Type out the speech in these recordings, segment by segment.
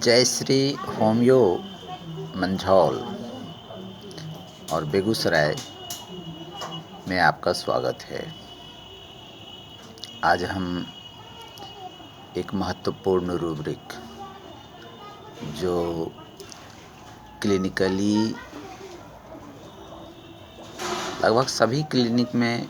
Jayashree homeo Manjhaul और बेगूसराय में आपका स्वागत है। आज हम एक महत्वपूर्ण रूब्रिक जो क्लिनिकली लगभग सभी क्लिनिक में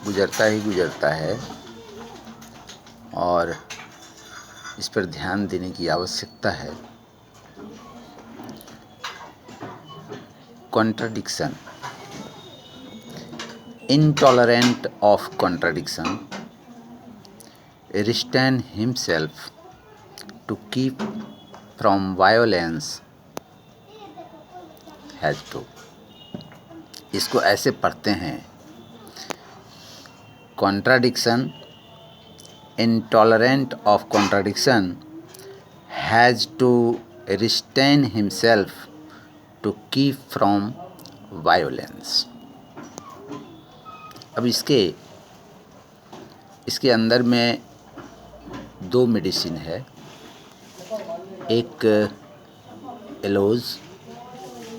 गुजरता है और इस पर ध्यान देने की आवश्यकता है। Contradiction, intolerant of contradiction, restrain himself to keep from violence has to। इसको ऐसे पढ़ते हैं, contradiction, intolerant of contradiction has to restrain himself to keep from violence। अब इसके अंदर में दो मेडिसिन है, एक एलोज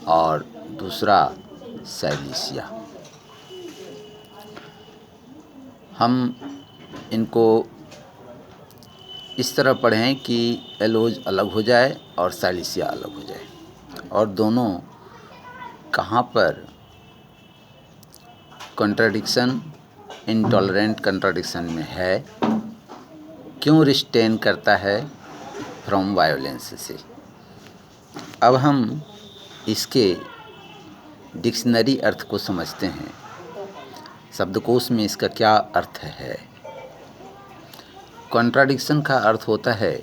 और दूसरा सैलिसिया। हम इनको इस तरह पढ़ें कि एलोज अलग हो जाए और सैलिसिया अलग हो जाए, और दोनों कहाँ पर कॉन्ट्राडिक्शन, इंटॉलरेंट कॉन्ट्राडिक्शन में है, क्यों रिस्ट्रेन करता है फ्रॉम वायोलेंस से। अब हम इसके डिक्शनरी अर्थ को समझते हैं। शब्दकोश में इसका क्या अर्थ है। कॉन्ट्राडिक्शन का अर्थ होता है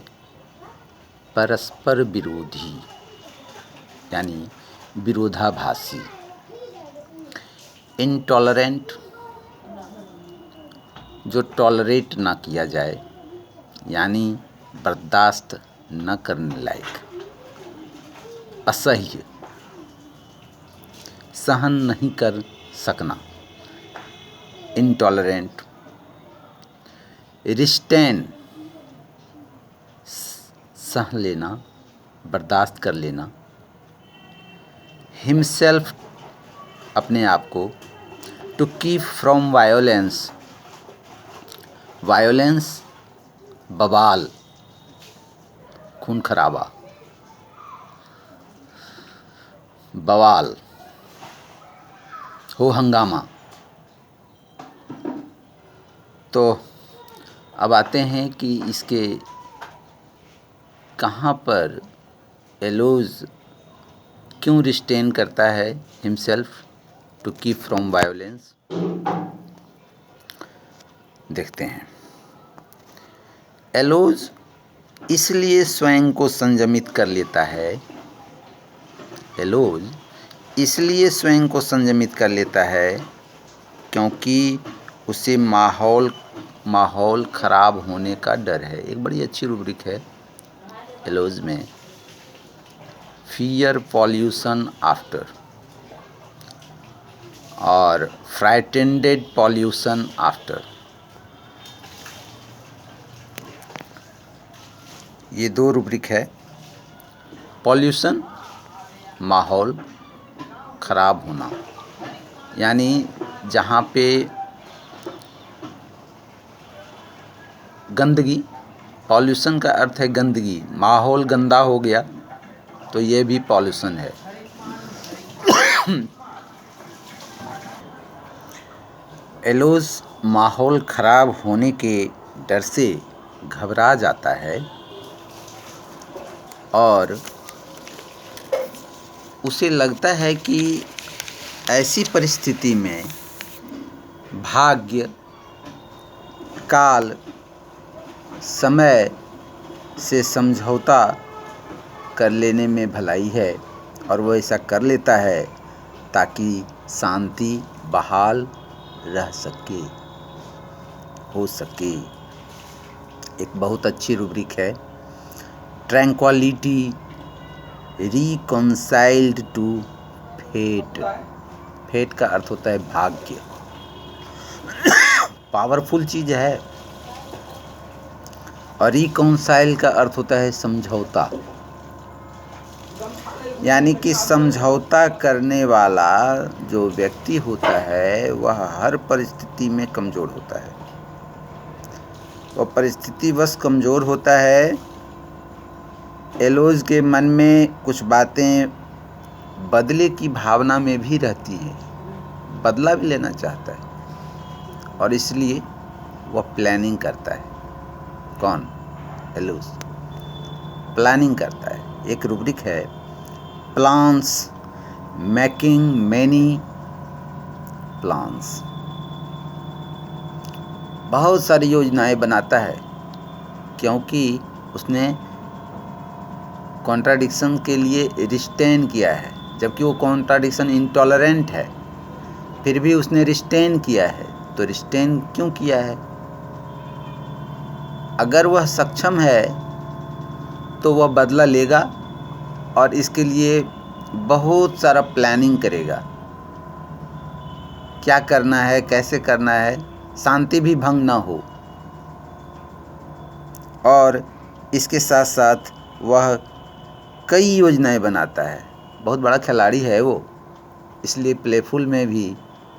परस्पर विरोधी, यानी विरोधाभासी। इनटॉलरेंट, जो टॉलरेट ना किया जाए, यानी बर्दाश्त न करने लायक। असह्य, सहन नहीं कर सकना, इनटॉलरेंट। रिस्ट्रेन, सह लेना, बर्दाश्त कर लेना। हिमसेल्फ, अपने आप को। To keep from violence, violence बवाल, खून खराबा, बवाल हो हंगामा। तो अब आते हैं कि इसके कहाँ पर एलोज क्यों रिस्ट्रेन करता है himself to keep from violence, देखते हैं। एलोज इसलिए स्वयं को संयमित कर लेता है, एलोज इसलिए स्वयं को संयमित कर लेता है क्योंकि उसे माहौल खराब होने का डर है। एक बड़ी अच्छी रूब्रिक है एलोज में, फियर पॉल्यूशन आफ्टर और फ्राइटेंडेड पॉल्यूशन आफ्टर। ये दो रूब्रिक है। पॉल्यूशन, माहौल खराब होना, यानी जहाँ पे गंदगी, पॉल्यूशन का अर्थ है गंदगी, माहौल गंदा हो गया तो ये भी पॉल्यूशन है। एलोज माहौल खराब होने के डर से घबरा जाता है और उसे लगता है कि ऐसी परिस्थिति में भाग्य, काल, समय से समझौता कर लेने में भलाई है, और वो ऐसा कर लेता है ताकि शांति बहाल रह सके, हो सके। एक बहुत अच्छी रूब्रिक है, ट्रैंक्विलिटी रिकॉन्साइल्ड टू फेट। फेट का अर्थ होता है भाग्य, पावरफुल चीज है। और रिकॉन्साइल का अर्थ होता है समझौता। यानी कि समझौता करने वाला जो व्यक्ति होता है वह हर परिस्थिति में कमज़ोर होता है। वह परिस्थितिवश कमज़ोर होता है। एलोज के मन में कुछ बातें बदले की भावना में भी रहती हैं, बदला भी लेना चाहता है और इसलिए वह प्लानिंग करता है। कौन? एलोज प्लानिंग करता है। एक रूब्रिक है प्लान्स, मेकिंग मैनी प्लान्स। बहुत सारी योजनाएं बनाता है क्योंकि उसने कॉन्ट्राडिक्शन के लिए रिस्ट्रेन किया है, जबकि वो कॉन्ट्राडिक्शन इंटॉलरेंट है, फिर भी उसने रिस्ट्रेन किया है। तो रिस्ट्रेन क्यों किया है? अगर वह सक्षम है तो वह बदला लेगा और इसके लिए बहुत सारा प्लानिंग करेगा। क्या करना है, कैसे करना है, शांति भी भंग ना हो। और इसके साथ साथ वह कई योजनाएं बनाता है। बहुत बड़ा खिलाड़ी है वो, इसलिए प्लेफुल में भी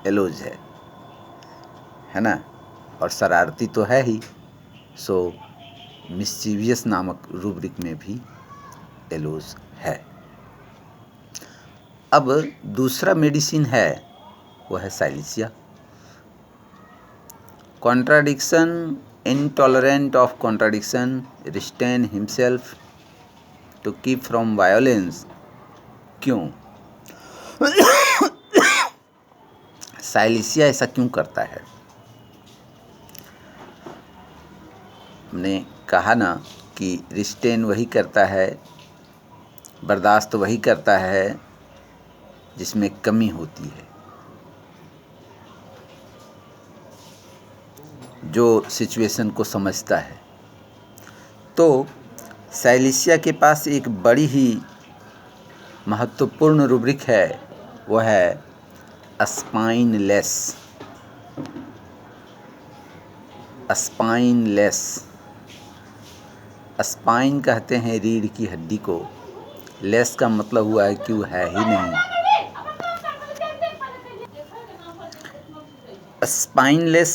एलोज है ना। और शरारती तो है ही, सो मिस्चीवियस नामक रूब्रिक में भी एलोज है। अब दूसरा मेडिसिन है, वो है silicea. Contradiction, intolerant of contradiction, restrain himself to keep from violence। क्यों? साइलेंसिया ऐसा क्यों करता है? हमने कहा ना कि रिस्ट्रेन वही करता है, बर्दाश्त वही करता है जिसमें कमी होती है, जो सिचुएशन को समझता है। तो साइलेंसिया के पास एक बड़ी ही महत्वपूर्ण रूब्रिक है, वह है स्पाइनलेस। स्पाइनलेस, स्पाइन कहते हैं रीढ़ की हड्डी को, लेस का मतलब हुआ है कि वो है ही नहीं। स्पाइनलेस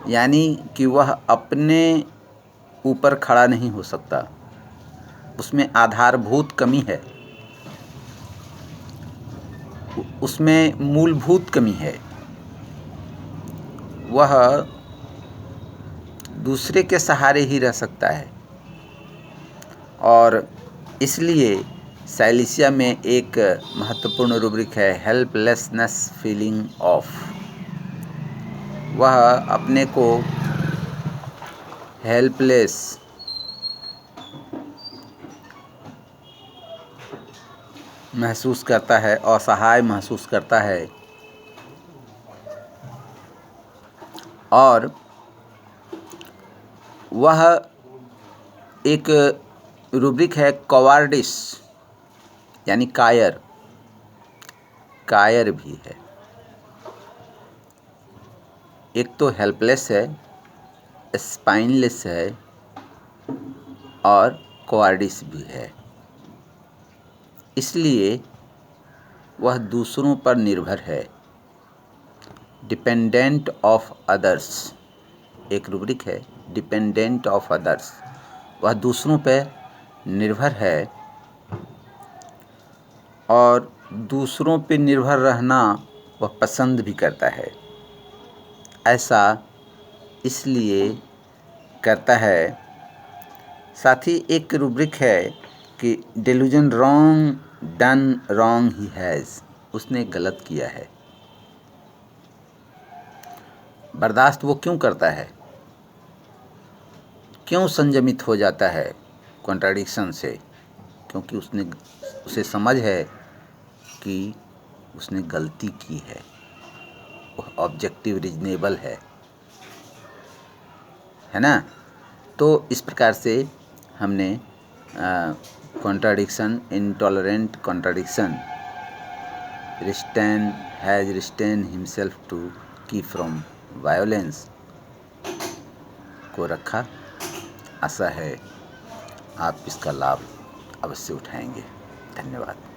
यानी कि वह अपने ऊपर खड़ा नहीं हो सकता, उसमें आधारभूत कमी है, उसमें मूलभूत कमी है। वह दूसरे के सहारे ही रह सकता है और इसलिए साइलेंसिया में एक महत्वपूर्ण रूब्रिक है हेल्पलेसनेस फीलिंग ऑफ। वह अपने को हेल्पलेस महसूस करता है, असहाय महसूस करता है और वह एक रूब्रिक है कवार्डिस यानी कायर, कायर भी है। एक तो हेल्पलेस है, स्पाइनलेस है और कवार्डिस भी है। इसलिए वह दूसरों पर निर्भर है, डिपेंडेंट ऑफ अदर्स। एक रूब्रिक है डिपेंडेंट ऑफ अदर्स, वह दूसरों पर निर्भर है और दूसरों पर निर्भर रहना वह पसंद भी करता है। ऐसा इसलिए करता है। साथ ही एक रूब्रिक है कि delusion wrong done wrong he has, उसने गलत किया है। बर्दाश्त वो क्यों करता है, क्यों संयमित हो जाता है कॉन्ट्राडिक्शन से? क्योंकि उसे समझ है कि उसने गलती की है, वो ऑब्जेक्टिव रीजनेबल है ना। तो इस प्रकार से हमने contradiction, intolerant contradiction, has restrain himself to keep from violence को रखा। आशा है आप इसका लाभ अवश्य उठाएंगे। धन्यवाद।